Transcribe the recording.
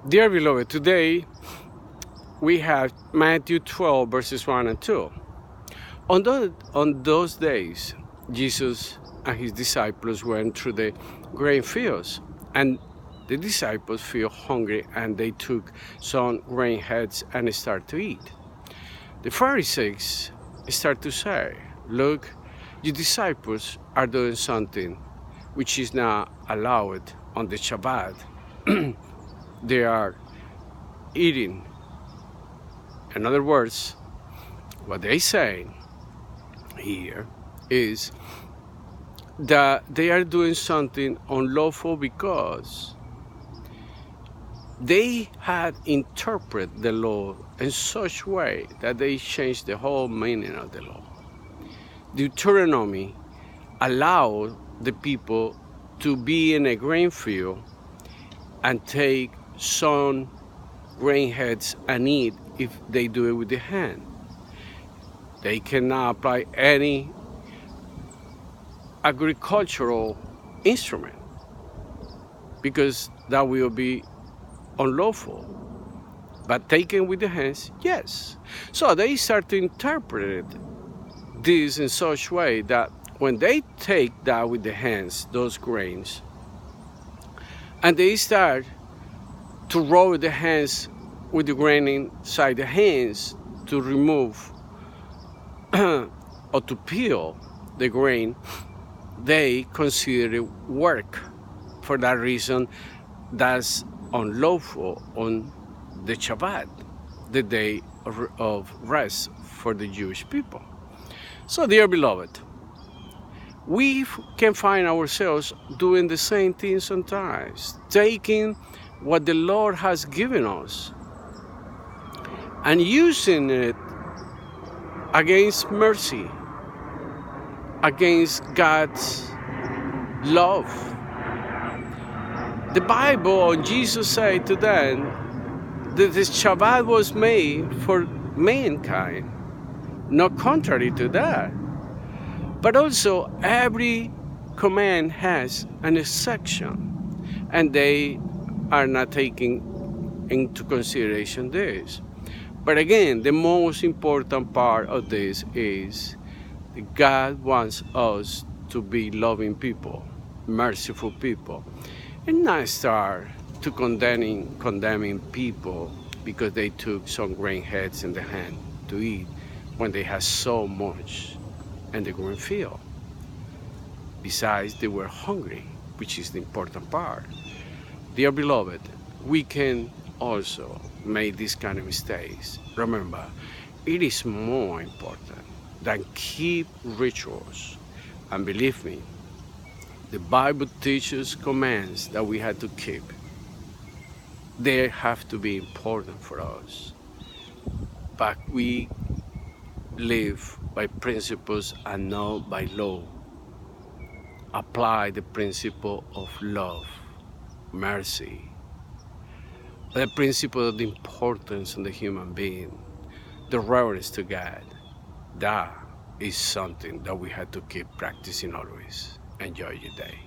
Dear beloved, today we have Matthew 12, verses 1 and 2. On those days, Jesus and his disciples went through the grain fields, and the disciples feel hungry, and they took some grain heads and started to eat. The Pharisees start to say, "Look, your disciples are doing something which is not allowed on the Shabbat. They are eating." In other words, what they say here is that they are doing something unlawful because they had interpreted the law in such way that they changed the whole meaning of the law. Deuteronomy allowed the people to be in a grain field and take some grain heads and eat if they do it with the hand. They cannot apply any agricultural instrument because that will be unlawful. But taken with the hands, yes. So they start to interpret this in such way that when they take that with the hands, those grains, and they start to roll the hands with the grain inside the hands to remove or to peel the grain, they consider it work. For that reason, that's unlawful on the Shabbat, the day of rest for the Jewish people. So, dear beloved, we can find ourselves doing the same thing sometimes, taking what the Lord has given us and using it against mercy, against God's love. The Bible and Jesus said to them that the Shabbat was made for mankind, not contrary to that. But also every command has an exception, and they are not taking into consideration this. But again, the most important part of this is that God wants us to be loving people, merciful people, and not start to condemning people because they took some grain heads in the hand to eat when they had so much in the grain field. Besides, they were hungry, which is the important part. Dear beloved, we can also make these kind of mistakes. Remember, it is more important than keep rituals. And believe me, the Bible teaches commands that we have to keep. They have to be important for us. But we live by principles and not by law. Apply the principle of love, mercy, the principle of the importance of the human being, the reverence to God. That is something that we have to keep practicing always. Enjoy your day.